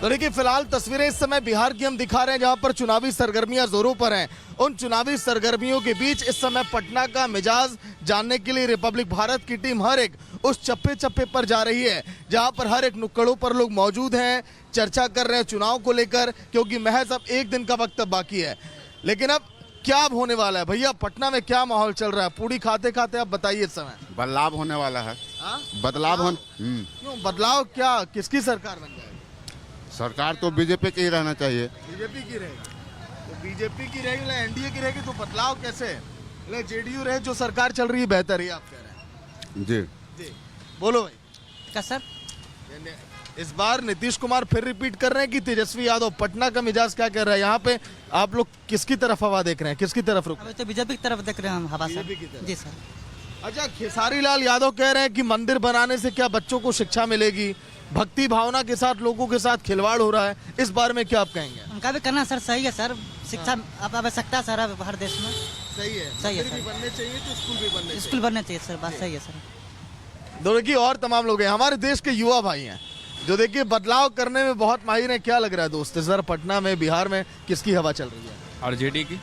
तो देखिए फिलहाल तस्वीरें इस समय बिहार की हम दिखा रहे हैं जहां पर चुनावी सरगर्मियां जोरों पर हैं। उन चुनावी सरगर्मियों के बीच इस समय पटना का मिजाज जानने के लिए रिपब्लिक भारत की टीम हर एक उस चप्पे चप्पे पर जा रही है जहां पर हर एक नुक्कड़ों पर लोग मौजूद हैं, चर्चा कर रहे हैं चुनाव को लेकर, क्योंकि महज अब एक दिन का वक्त बाकी है। लेकिन अब क्या होने वाला है भैया, पटना में क्या माहौल चल रहा है? पूरी खाते खाते आप बताइए इस समय। बदलाव होने वाला है। बदलाव क्यों बदलाव? क्या किसकी सरकार बन जाएगी? सरकार तो बीजेपी की ही रहना चाहिए। बीजेपी की रहेगी तो बीजेपी की रहेगी, एनडीए की रहेगी, तो बदलाव कैसे? जेडीयू रहे जो सरकार चल रही है बेहतर ही, आप कह रहे हैं? जी बोलो भाई। क्या सर? इस बार नीतीश कुमार फिर रिपीट कर रहे हैं कि तेजस्वी यादव? पटना का मिजाज क्या कर रहा है? यहाँ पे आप लोग किसकी तरफ हवा देख रहे हैं, किसकी तरफ रुक? अभी तो बीजेपी की तरफ देख रहे हैं हम हवा सर। जी सर। अच्छा, खेसारी लाल यादव कह रहे हैं कि मंदिर बनाने से क्या बच्चों को शिक्षा मिलेगी? भक्ति भावना के साथ लोगों के साथ खिलवाड़ हो रहा है, इस बारे में क्या आप कहेंगे? उनका भी करना सर सही है सर, शिक्षा अब आवश्यकता सर हर देश में। सही है सर। बनने चाहिए तो स्कूल भी बनने चाहिए। स्कूल बनने चाहिए सर, बात सही है सर। देखिए और तमाम लोग हैं, हमारे देश के युवा भाई हैं जो देखिए बदलाव करने में बहुत माहिर है। क्या लग रहा है दोस्त, सर पटना में बिहार में किसकी हवा चल रही है? आरजेडी की।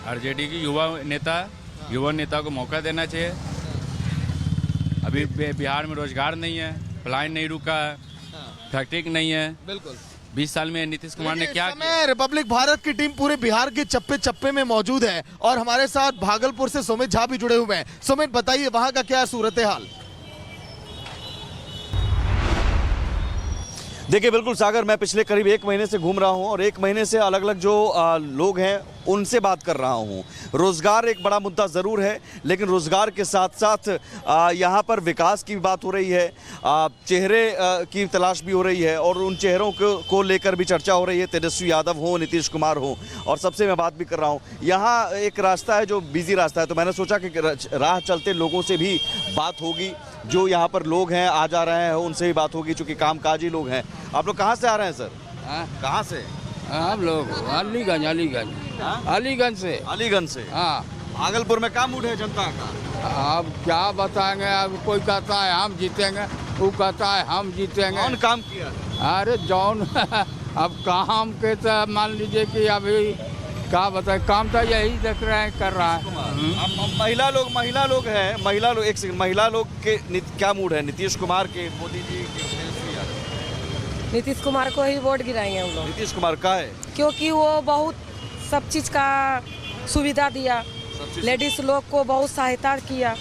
आरजेडी की युवा नेता को मौका देना चाहिए। अभी बिहार में रोजगार नहीं है, पलायन नहीं रुका है, फैक्ट्री नहीं है। बिल्कुल 20 साल में नीतीश कुमार ने क्या किया? रिपब्लिक भारत की टीम पूरे बिहार के चप्पे चप्पे में मौजूद है और हमारे साथ भागलपुर से सुमित झा भी जुड़े हुए हैं। सुमित बताइए वहां का क्या सूरत हाल? देखिए बिल्कुल सागर, मैं पिछले करीब 1 महीने से घूम रहा हूं और 1 महीने से अलग अलग जो लोग हैं उनसे बात कर रहा हूं। रोजगार एक बड़ा मुद्दा ज़रूर है, लेकिन रोजगार के साथ साथ यहां पर विकास की भी बात हो रही है, चेहरे की तलाश भी हो रही है और उन चेहरों को लेकर भी चर्चा हो रही है। तेजस्वी यादव हो, नीतीश कुमार हो, और सबसे मैं बात भी कर रहा हूं। यहाँ एक रास्ता है जो बिजी रास्ता है, तो मैंने सोचा कि राह चलते लोगों से भी बात होगी। जो यहाँ पर लोग हैं आ जा रहे हैं उनसे भी बात होगी, चूँकि कामकाजी लोग हैं। आप लोग कहाँ से आ रहे हैं सर? कहाँ से? हम लोग अलीगंज से। हाँ, भागलपुर में क्या मूड है जनता का? अब क्या बताएंगे, अब कोई कहता है हम जीतेंगे, वो कहता है हम जीतेंगे। कौन काम किया? अरे जौन अब काम के तो मान लीजिए कि अभी क्या बताए, काम तो यही देख रहे हैं कर रहा है। महिला लोग हैं, महिला लोग के क्या मूड है? नीतीश कुमार के, मोदी जी के? नीतीश कुमार को ही वोट गिराएंगे हम लोग। नीतीश कुमार का है क्योंकि वो बहुत सब चीज का सुविधा दिया, लेडीज लोग को बहुत सहायता किया।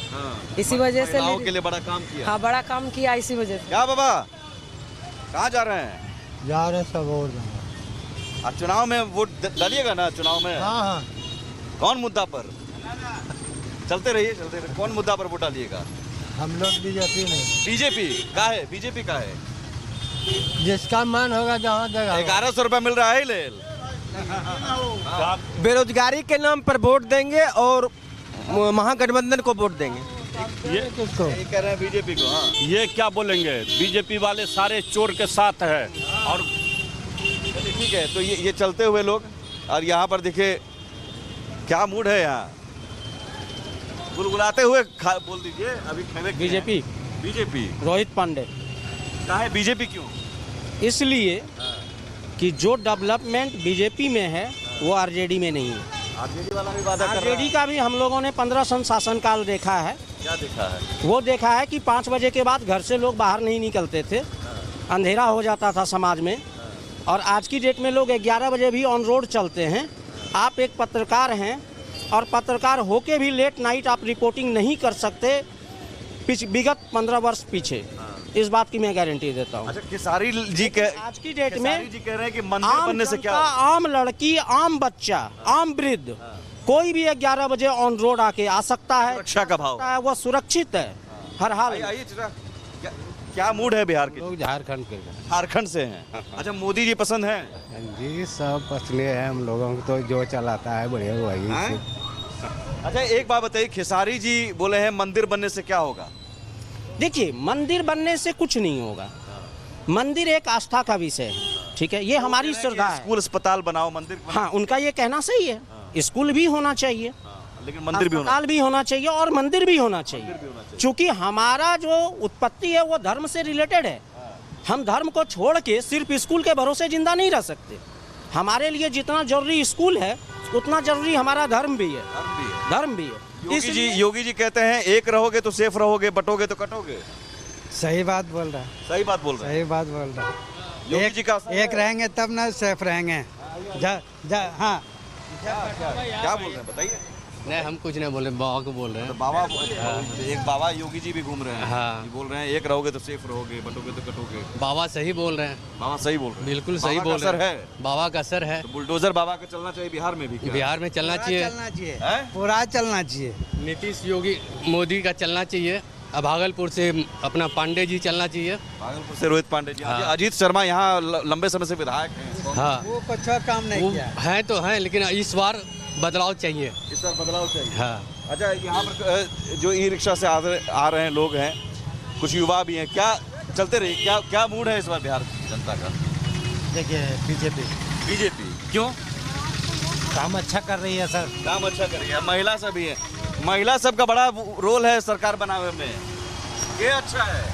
इसी वजह से महिलाओं के लिए बड़ा काम किया। हाँ, बड़ा काम किया इसी वजह से। क्या बाबा, कहाँ जा रहे हैं? जा रहे सब और चुनाव में वोट डालिएगा ना? चुनाव में हाँ। कौन मुद्दा पर? चलते रहिए। कौन मुद्दा पर वोट डालिएगा? हम लोग बीजेपी में। बीजेपी का है? बीजेपी का है, जिसका मन होगा जहाँ जगह। 1100 रुपया मिल रहा है ले। बेरोजगारी के नाम पर वोट देंगे और महागठबंधन को वोट देंगे। ये कह रहे हैं बीजेपी को। हाँ, ये क्या बोलेंगे, बीजेपी वाले सारे चोर के साथ है। और ठीक है, तो ये चलते हुए लोग, और यहाँ पर देखिए क्या मूड है यहाँ, गुलगुलाते हुए बोल दीजिए। अभी बीजेपी रोहित पांडे कहा है? बीजेपी क्यों? इसलिए कि जो डेवलपमेंट बीजेपी में है वो आरजेडी में नहीं है। आरजेडी वाला भी वादा कर रहा है। आरजेडी का भी हम लोगों ने 15 सन शासनकाल देखा है। क्या देखा है? वो देखा है कि 5 बजे के बाद घर से लोग बाहर नहीं निकलते थे, अंधेरा हो जाता था समाज में। और आज की डेट में लोग 11 बजे भी ऑन रोड चलते हैं। आप एक पत्रकार हैं और पत्रकार होके भी लेट नाइट आप रिपोर्टिंग नहीं कर सकते विगत 15 वर्ष पीछे। इस बात की मैं गारंटी देता हूँ। अच्छा, खेसारी जी आज की डेट में जी कह रहे हैं कि मंदिर बनने से क्या, आम लड़की, आम बच्चा, आम वृद्ध कोई भी 11 बजे ऑन रोड आके आ सकता है। सुरक्षा का भाव है, वो सुरक्षित है हर हाल। क्या मूड है बिहार के? लोग झारखंड से हैं। अच्छा, मोदी जी पसंद हैं? जी सब पसंद है हम लोगों को, तो जो चलाता है बढ़िया वही। अच्छा, एक बात बताइए, खेसारी जी बोले हैं मंदिर बनने से क्या होगा? देखिए, मंदिर बनने से कुछ नहीं होगा। मंदिर एक आस्था का विषय है, ठीक है, ये हमारी श्रद्धा है। स्कूल अस्पताल बनाओ, मंदिर। हाँ, उनका ये कहना सही है। स्कूल भी होना चाहिए, लेकिन मंदिर भी होना चाहिए और मंदिर भी होना चाहिए। क्योंकि हमारा जो उत्पत्ति है वो धर्म से रिलेटेड है। हम धर्म को छोड़ के सिर्फ स्कूल के भरोसे जिंदा नहीं रह सकते। हमारे लिए जितना जरूरी स्कूल है उतना जरूरी हमारा धर्म भी है। धर्म भी है। योगी जी कहते हैं एक रहोगे तो सेफ रहोगे, बटोगे तो कटोगे। सही बात बोल रहा है, सही बात बोल रहे हैं। सही बात बोल रहा है। योगी जी का एक रहेंगे तब ना सेफ रहेंगे। हाँ, क्या बोल रहे हैं बताइए। नहीं हम कुछ नहीं बोल रहे, बाबा को बोल रहे हैं। बाबा एक बाबा योगी जी भी घूम रहे हैं। हाँ। ये बोल रहे हैं एक रहोगे तो सेफ रहोगे, बटोगे तो कटोगे। बाबा सही बोल रहे हैं, बाबा सही बोल रहे हैं। बिल्कुल सही बाबा का बोल रहे असर हैं। है। बाबा का असर है। तो बुलडोजर बाबा का चलना चाहिए बिहार में भी क्या? बिहार में चलना चाहिए, पूरा चलना चाहिए। नीतीश योगी मोदी का चलना चाहिए। अब भागलपुर से अपना पांडे जी चलना चाहिए। भागलपुर से रोहित पांडे जी। हाँ। अजीत शर्मा यहाँ लंबे समय से विधायक हैं। हाँ वो अच्छा काम नहीं किया है तो है, लेकिन इस बार बदलाव चाहिए। इस बार बदलाव चाहिए। हाँ। अच्छा, यहाँ पर जो ई रिक्शा से आ रहे हैं लोग हैं, कुछ युवा भी हैं, क्या चलते रहे, क्या मूड है इस बार बिहार की जनता का? देखिए बीजेपी क्यों? काम अच्छा कर रही है सर। काम अच्छा कर रही है। महिला सब भी है, महिला सबका बड़ा रोल है सरकार बनाने में। ये अच्छा है।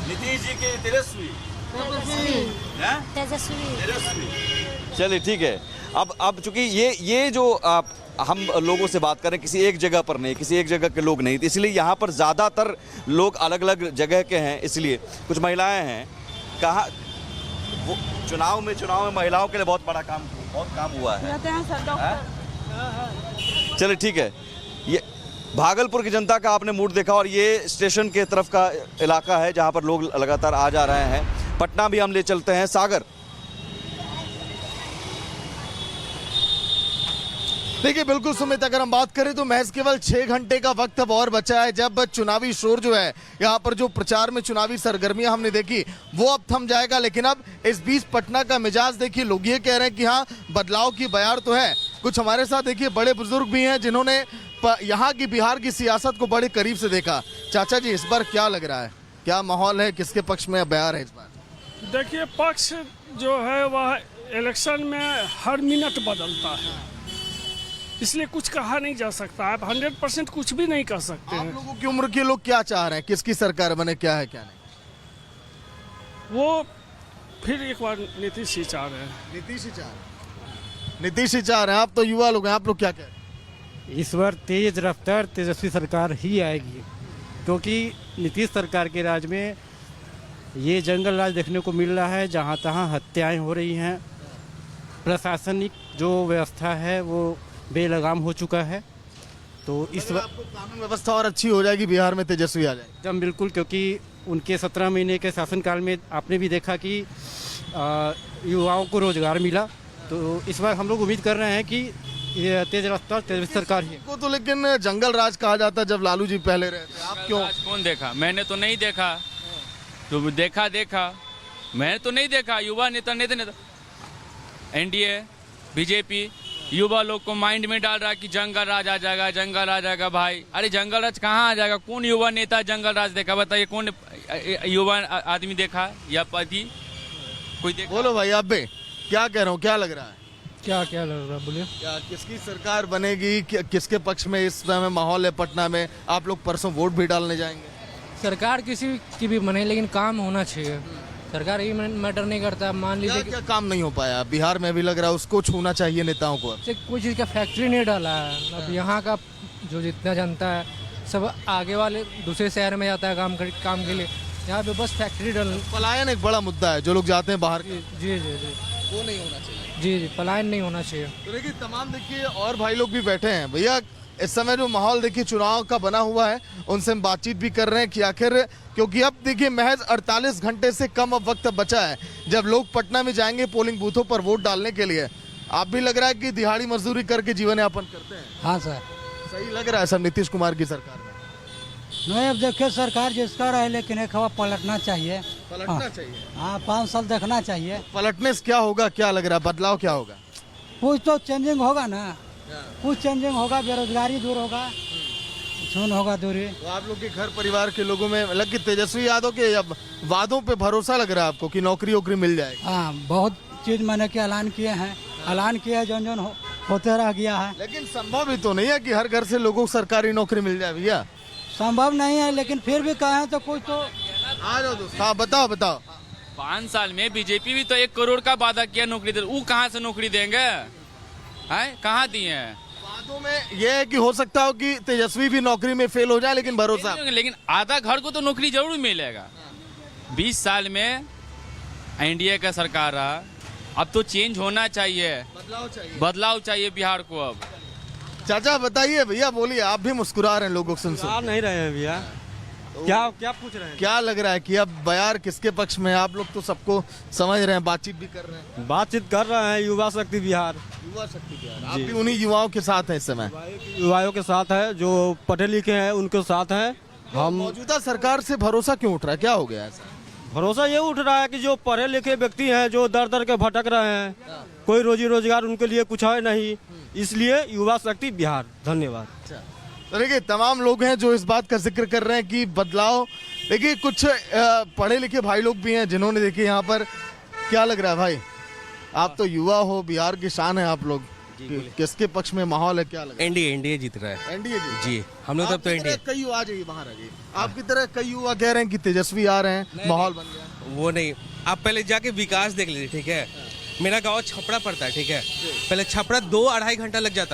नीतीश जी के तेजस्वी। चलिए ठीक है। अब चूंकि ये जो हम लोगों से बात करें, किसी एक जगह पर नहीं, किसी एक जगह के लोग नहीं, तो इसलिए यहाँ पर ज़्यादातर लोग अलग अलग जगह के हैं। इसलिए कुछ महिलाएं हैं। कहाँ वो चुनाव में महिलाओं के लिए बहुत काम हुआ है। चलिए ठीक है। ये भागलपुर की जनता का आपने मूड देखा, और ये स्टेशन के तरफ का इलाका है जहाँ पर लोग लगातार आ जा रहे हैं। पटना भी हम ले चलते हैं। सागर, देखिए बिल्कुल सुमित, अगर हम बात करें तो महज केवल 6 घंटे का वक्त अब और बचा है जब चुनावी शोर जो है, यहाँ पर जो प्रचार में चुनावी सरगर्मियां हमने देखी वो अब थम जाएगा। लेकिन अब इस बीच पटना का मिजाज देखिए, लोग ये कह रहे हैं कि हाँ बदलाव की बयार तो है। कुछ हमारे साथ देखिए बड़े बुजुर्ग भी हैं जिन्होंने यहाँ की बिहार की सियासत को बड़े करीब से देखा। चाचा जी, इस बार क्या लग रहा है, क्या माहौल है, किसके पक्ष में बयार है इस बार? देखिए, पक्ष जो है वह इलेक्शन में हर मिनट बदलता है, इसलिए कुछ कहा नहीं जा सकता। आप 100% कुछ भी नहीं कर सकते हैं। आप लोगों की उम्र के लोग क्या चाह रहे हैं, किसकी सरकार बने, क्या है क्या नहीं? वो फिर एक बार नीतीश ही चाह रहे हैं। नीतीश ही चाह रहे हैं, नीतीश ही चाह रहे हैं। आप तो युवा लोग हैं, आप लोग क्या कह रहे हैं? इस बार तेज रफ्तार तेजस्वी सरकार ही आएगी, क्योंकि नीतीश सरकार के राज में ये जंगल राज देखने को मिल रहा है। जहाँ तहाँ हत्याएं हो रही हैं, प्रशासनिक जो व्यवस्था है वो बेलगाम हो चुका है। तो इस बार कानून व्यवस्था और अच्छी हो जाएगी बिहार में, तेजस्वी आ जाएगी एकदम बिल्कुल, क्योंकि उनके 17 महीने के शासनकाल में आपने भी देखा कि युवाओं को रोजगार मिला। तो इस बार हम लोग उम्मीद कर रहे हैं कि ये तेज रफ्तार तेज सरकार ही को। तो लेकिन जंगल राज कहा जाता जब लालू जी पहले रहे थे, आप क्यों? कौन देखा? मैंने तो नहीं देखा। तो देखा मैंने तो नहीं देखा। युवा नेता एनडीए बीजेपी युवा लोग को माइंड में डाल रहा है कि जंगल राज आ जाएगा, जंगल आ जाएगा। भाई अरे जंगल राज कहाँ आ जाएगा? कौन युवा नेता जंगल राज देखा? बताइए, कौन युवा आदमी देखा या पति कोई देखा? बोलो भाई, आप भी क्या कह रहे हो, क्या लग रहा है? क्या लग रहा है बोलिए? क्या किसकी सरकार बनेगी, किसके पक्ष में इस समय माहौल है पटना में? आप लोग परसों वोट भी डालने जाएंगे। सरकार किसी की भी बने, लेकिन काम होना चाहिए। सरकार ये मैटर नहीं करता। मान लीजिए क्या काम नहीं हो पाया बिहार में? अभी लग रहा है उसको छूना चाहिए नेताओं को। कोई चीज़ का फैक्ट्री नहीं डाला है। अब यहाँ का जो जितना जनता है सब आगे वाले दूसरे शहर में जाता है काम के लिए। यहाँ पे बस फैक्ट्री डाल। पलायन एक बड़ा मुद्दा है, जो लोग जाते हैं बाहर। जी वो नहीं होना चाहिए। जी पलायन नहीं होना चाहिए। तो देखिए तमाम देखिए और भाई लोग भी बैठे हैं। भैया इस समय जो माहौल देखिए चुनाव का बना हुआ है, उनसे हम बातचीत भी कर रहे हैं कि आखिर, क्योंकि अब देखिए महज 48 घंटे से कम अब वक्त बचा है जब लोग पटना में जाएंगे पोलिंग बूथों पर वोट डालने के लिए। आप भी लग रहा है कि दिहाड़ी मजदूरी करके जीवन यापन करते हैं? हाँ सर, सही लग रहा है सब नीतीश कुमार की सरकार में? नहीं, अब देखिए सरकार जिसका रहे, लेकिन एक हवा पलटना चाहिए। पलटना चाहिए। हाँ, 5 साल देखना चाहिए। पलटने से क्या होगा, क्या लग रहा है, बदलाव क्या होगा? कुछ तो चेंजिंग होगा ना, कुछ चेंजिंग होगा, बेरोजगारी दूर होगा, सुन होगा दूरी। तो आप लोग के घर परिवार के लोगों में लग कि तेजस्वी यादव के अब वादों पे भरोसा लग रहा है आपको कि नौकरी वोकरी मिल जाएगी? हाँ, बहुत चीज मैंने के ऐलान किए हैं, जन होते रह गया है। लेकिन संभव ही तो नहीं है कि हर घर से लोगों को सरकारी नौकरी मिल जाए भैया। संभव नहीं है, लेकिन फिर भी कहें तो कुछ तो। आ जाओ दोस्त। हाँ बताओ। 5 साल में बीजेपी भी तो 1 करोड़ का वादा किया नौकरी दे, वो कहाँ से नौकरी देंगे? हैं, कहाँ दिए हैं? वादों में यह है कि हो सकता हो कि तेजस्वी भी नौकरी में फेल हो जाए, लेकिन भरोसा, लेकिन आधा घर को तो नौकरी जरूर मिलेगा। 20 साल में एनडीए का सरकार रहा, अब तो चेंज होना चाहिए, बदलाव चाहिए बिहार को। अब चाचा बताइए, भैया बोलिए, आप भी मुस्कुरा रहे हैं लोगों को सुन नहीं रहे हैं भैया, क्या पूछ रहे हैं? क्या लग रहा है कि अब बयार किसके पक्ष में है? आप लोग तो सबको समझ रहे हैं, बातचीत भी कर रहे हैं। बातचीत कर रहे हैं युवा शक्ति बिहार। युवा शक्ति बिहार, आप भी उन्हीं युवाओं के साथ हैं इस समय? युवाओं के साथ है, जो पढ़े लिखे हैं उनके साथ हैं हम। मौजूदा सरकार से भरोसा क्यों उठ रहा है, क्या हो गया ऐसा? भरोसा ये उठ रहा है कि जो पढ़े लिखे व्यक्ति हैं, जो दर दर के भटक रहे हैं, कोई रोजी रोजगार उनके लिए कुछ है नहीं, इसलिए युवा शक्ति बिहार। धन्यवाद। तो देखिए, तमाम लोग हैं जो इस बात का जिक्र कर रहे हैं कि बदलाव। देखिए, कुछ पढ़े लिखे भाई लोग भी हैं जिन्होंने, देखिए यहाँ पर क्या लग रहा है भाई, आप तो युवा हो, बिहार की शान है आप लोग, किसके पक्ष में माहौल है, क्या लग रहा है? एनडीए जीत रहा है। एनडीए जी, हम लोग तब तो एनडीए। कई युवा, आ जाइए बाहर, आ जाइए। आपकी तरह कई युवा कह रहे हैं कि तेजस्वी आ रहे हैं, माहौल बन गया। वो नहीं, आप पहले जाके विकास देख लीजिए, ठीक है? मेरा गांव छपड़ा पड़ता है, ठीक है? पहले छपड़ा 2-2.5 घंटा लग जाता